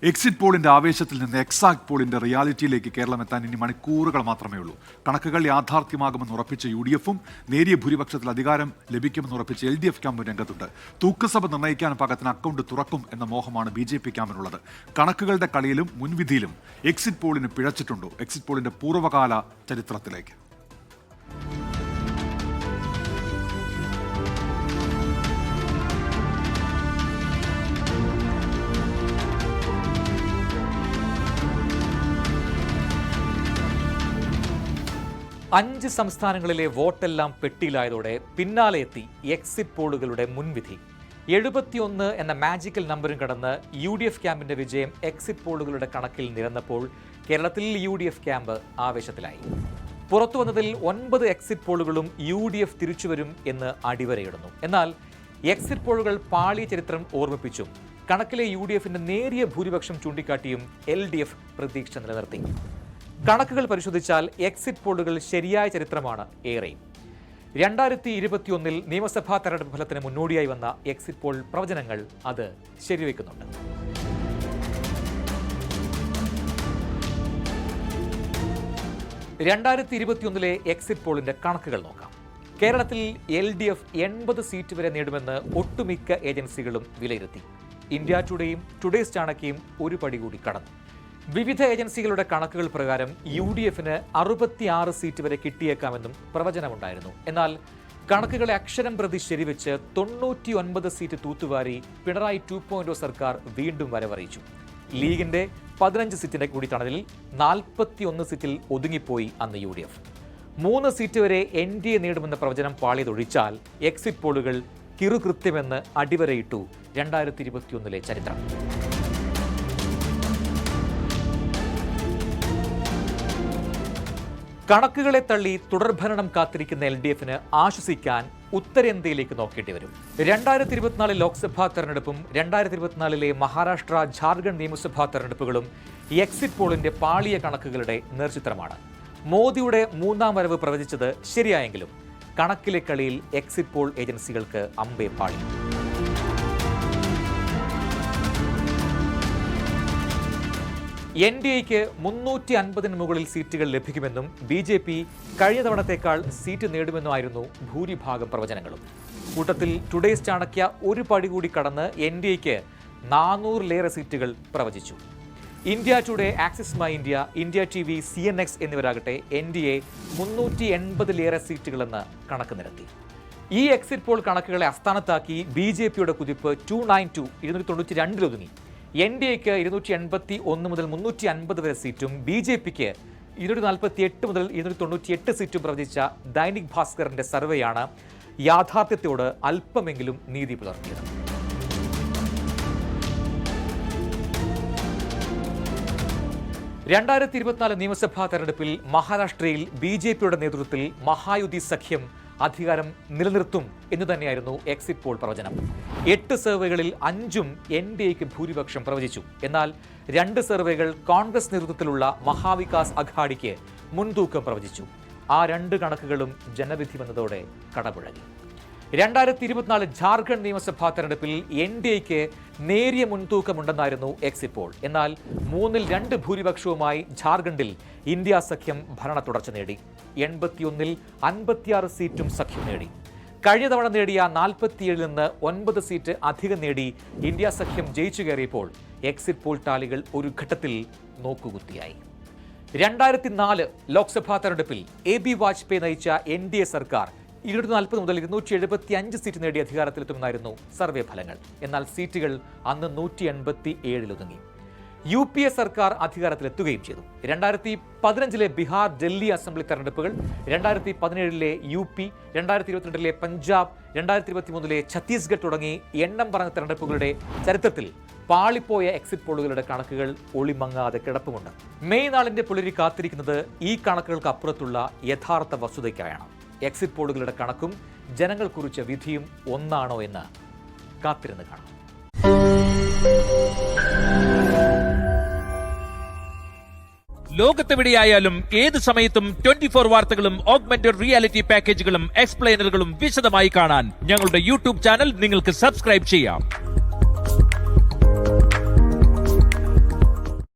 Exit പോളിന്റെ ആവേശത്തിൽ നിന്ന് എക്സാക്ട് പോളിന്റെ റിയാലിറ്റിയിലേക്ക് കേരളം എത്താൻ ഇനി മണിക്കൂറുകൾ മാത്രമേ ഉള്ളൂ. കണക്കുകൾ യാഥാർത്ഥ്യമാകുമെന്ന് ഉറപ്പിച്ച UDF-ഉം നേരിയ ഭൂരിപക്ഷത്തിൽ അധികാരം ലഭിക്കുമെന്ന് ഉറപ്പിച്ച LDF ക്യാമ്പും രംഗത്തുണ്ട്. തൂക്കസഭ നിർണ്ണയിക്കാൻ പാകത്തിന് അക്കൗണ്ട് തുറക്കും എന്ന മോഹമാണ് BJP ക്യാമ്പിനുള്ളത്. കണക്കുകളുടെ കളിയിലും മുൻവിധിയിലും എക്സിറ്റ് പോളിന് പിഴച്ചിട്ടുണ്ടോ? എക്സിറ്റ് പോളിന്റെ പൂർവ്വകാല ചരിത്രത്തിലേക്ക്. അഞ്ച് സംസ്ഥാനങ്ങളിലെ വോട്ടെല്ലാം പെട്ടിയിലായതോടെ പിന്നാലെ എത്തി എക്സിറ്റ് പോളുകളുടെ മുൻവിധി. 71 എന്ന മാജിക്കൽ നമ്പറും കടന്ന് UDF ക്യാമ്പിന്റെ വിജയം എക്സിറ്റ് പോളുകളുടെ കണക്കിൽ നിരന്നപ്പോൾ കേരളത്തിൽ UDF ക്യാമ്പ് ആവേശത്തിലായി. പുറത്തു വന്നതിൽ 9 എക്സിറ്റ് പോളുകളും UDF തിരിച്ചുവരും എന്ന് അടിവരയിടുന്നു. എന്നാൽ എക്സിറ്റ് പോളുകൾ പാളിയ ചരിത്രം ഓർമ്മിപ്പിച്ചും കണക്കിലെ UDF-ന്റെ നേരിയ ഭൂരിപക്ഷം ചൂണ്ടിക്കാട്ടിയും LDF പ്രതീക്ഷ നിലനിർത്തി. കണക്കുകൾ പരിശോധിച്ചാൽ എക്സിറ്റ് പോളുകൾ ശരിയായ ചരിത്രമാണ് ഏറെയും. 2021 നിയമസഭാ തെരഞ്ഞെടുപ്പ് ഫലത്തിന് മുന്നോടിയായി വന്ന എക്സിറ്റ് പോൾ പ്രവചനങ്ങൾ അത് ശരിവെക്കുന്നുണ്ട്. എക്സിറ്റ് പോളിന്റെ കണക്കുകൾ നോക്കാം. കേരളത്തിൽ LDF 80 സീറ്റ് വരെ നേടുമെന്ന് ഒട്ടുമിക്ക ഏജൻസികളും വിലയിരുത്തി. ഇന്ത്യ ടുഡേയും ടുഡേസ് ചാണക്യയും ഒരു പടി കൂടി കടന്നു. വിവിധ ഏജൻസികളുടെ കണക്കുകൾ പ്രകാരം UDF-ന് 66 സീറ്റ് വരെ കിട്ടിയേക്കാമെന്നും പ്രവചനമുണ്ടായിരുന്നു. എന്നാൽ കണക്കുകളെ അക്ഷരം പ്രതി ശരിവെച്ച് 99 സീറ്റ് തൂത്തുവാരി പിണറായി 2.0 സർക്കാർ വീണ്ടും വരവറിയിച്ചു. ലീഗിന്റെ 15 സീറ്റിന്റെ കൂടി തണലിൽ 41 സീറ്റിൽ ഒതുങ്ങിപ്പോയി അന്ന് UDF. 3 സീറ്റ് വരെ NDA നേടുമെന്ന പ്രവചനം പാളിയതൊഴിച്ചാൽ എക്സിറ്റ് പോളുകൾ കിറുകൃത്യമെന്ന് അടിവരയിട്ടു 2021 ചരിത്രം. കണക്കുകളെ തള്ളി തുടർഭരണം കാത്തിരിക്കുന്ന LDF-ന് ആശ്വസിക്കാൻ ഉത്തരേന്ത്യയിലേക്ക് നോക്കേണ്ടി വരും. 2024 ലോക്സഭാ തെരഞ്ഞെടുപ്പും 2024 മഹാരാഷ്ട്ര ജാർഖണ്ഡ് നിയമസഭാ തെരഞ്ഞെടുപ്പുകളും എക്സിറ്റ് പോളിന്റെ പാളിയ കണക്കുകളുടെ നേർചിത്രമാണ്. മോദിയുടെ 3ാം വരവ് പ്രവചിച്ചത് ശരിയായെങ്കിലും കണക്കിലെ കളിയിൽ എക്സിറ്റ് പോൾ ഏജൻസികൾക്ക് അമ്പേ പാളി. NDAയ്ക്ക് 350-ന് മുകളിൽ സീറ്റുകൾ ലഭിക്കുമെന്നും BJP കഴിഞ്ഞ തവണത്തേക്കാൾ സീറ്റ് നേടുമെന്നുമായിരുന്നു ഭൂരിഭാഗം പ്രവചനങ്ങളും. കൂട്ടത്തിൽ ടുഡേസ് ചാണക്യ ഒരു പടി കൂടി കടന്ന് NDAയ്ക്ക് 400-ലേറെ സീറ്റുകൾ പ്രവചിച്ചു. India today, axis my India, India TV, CNX എന്നിവരാകട്ടെ NDA 380-ലേറെ സീറ്റുകളെന്ന് കണക്ക് നിരത്തി. ഈ എക്സിറ്റ് പോൾ കണക്കുകളെ അസ്ഥാനത്താക്കി BJPയുടെ കുതിപ്പ് 292 ഒതുങ്ങി. NDAയ്ക്ക് 281 മുതൽ 350 വരെ സീറ്റും BJPക്ക് 248 മുതൽ 298 സീറ്റും പ്രവചിച്ച ദൈനിക് ഭാസ്കറിന്റെ സർവേയാണ് യാഥാർത്ഥ്യത്തോട് അല്പമെങ്കിലും നീതി പുലർത്തിയത്. നിയമസഭാ തെരഞ്ഞെടുപ്പിൽ മഹാരാഷ്ട്രയിൽ BJPയുടെ നേതൃത്വത്തിൽ മഹായുതി സഖ്യം അധികാരം നിലനിർത്തും എന്ന് തന്നെയായിരുന്നു എക്സിറ്റ് പോൾ പ്രവചനം. 8 സർവേകളിൽ 5ഉം NDAയ്ക്ക് ഭൂരിപക്ഷം പ്രവചിച്ചു. എന്നാൽ 2 സർവേകൾ കോൺഗ്രസ് നേതൃത്വത്തിലുള്ള മഹാവികാസ് അഘാഡിക്ക് മുൻതൂക്കം പ്രവചിച്ചു. ആ 2 കണക്കുകളും ജനവിധി വന്നതോടെ കടപുഴകി. 2024 ജാർഖണ്ഡ് നിയമസഭാ തെരഞ്ഞെടുപ്പിൽ NDAയ്ക്ക് നേരിയ മുൻതൂക്കമുണ്ടെന്നായിരുന്നു എക്സിറ്റ് പോൾ. എന്നാൽ 3-2 ഭൂരിപക്ഷവുമായി ജാർഖണ്ഡിൽ ഇന്ത്യ സഖ്യം ഭരണ തുടർച്ച നേടി. 81-ൽ 56 സീറ്റും സഖ്യം നേടി. കഴിഞ്ഞ തവണ നേടിയ 47-ൽ നിന്ന് 9 സീറ്റ് അധികം നേടി ഇന്ത്യ സഖ്യം ജയിച്ചു കയറിയപ്പോൾ എക്സിറ്റ് പോൾ ടാലികൾ ഒരു ഘട്ടത്തിൽ നോക്കുകുത്തിയായി. 2004 ലോക്സഭാ തെരഞ്ഞെടുപ്പിൽ AB വാജ്പേയി നയിച്ച NDA സർക്കാർ 240 മുതൽ 275 സീറ്റ് നേടി അധികാരത്തിലെത്തുമെന്നായിരുന്നു സർവേ ഫലങ്ങൾ. എന്നാൽ സീറ്റുകൾ അന്ന് 187-ൽ ഒതുങ്ങി. UPA സർക്കാർ അധികാരത്തിലെത്തുകയും ചെയ്തു. 2015-ലെ ബീഹാർ, ഡൽഹി അസംബ്ലി തെരഞ്ഞെടുപ്പുകൾ, 2017-ലെ UP, 2022-ലെ പഞ്ചാബ്, 2023-ലെ ഛത്തീസ്ഗഡ് തുടങ്ങി എണ്ണം പറഞ്ഞ തെരഞ്ഞെടുപ്പുകളുടെ ചരിത്രത്തിൽ പാളിപ്പോയ എക്സിറ്റ് പോളുകളുടെ കണക്കുകൾ ഒളിമങ്ങാതെ കിടപ്പുമുണ്ട്. മെയ് 4-ന്റെ പുലരി കാത്തിരിക്കുന്നത് ഈ കണക്കുകൾക്ക് അപ്പുറത്തുള്ള യഥാർത്ഥ വസ്തുതയ്ക്കായാണ്. എക്സിറ്റ് പോളുകളുടെ കണക്കും ജനങ്ങൾ കുറിച്ച വിധിയും ഒന്നാണോ എന്ന് കാത്തിരുന്ന് കാണാം. ലോകത്തെവിടെയായാലും ഏത് സമയത്തും 24 വാർത്തകളും ഓഗ്മെന്റഡ് റിയാലിറ്റി പാക്കേജുകളും എക്സ്പ്ലെയിനറുകളും വിശദമായി കാണാൻ ഞങ്ങളുടെ YouTube ചാനൽ നിങ്ങൾക്ക് സബ്സ്ക്രൈബ് ചെയ്യാം.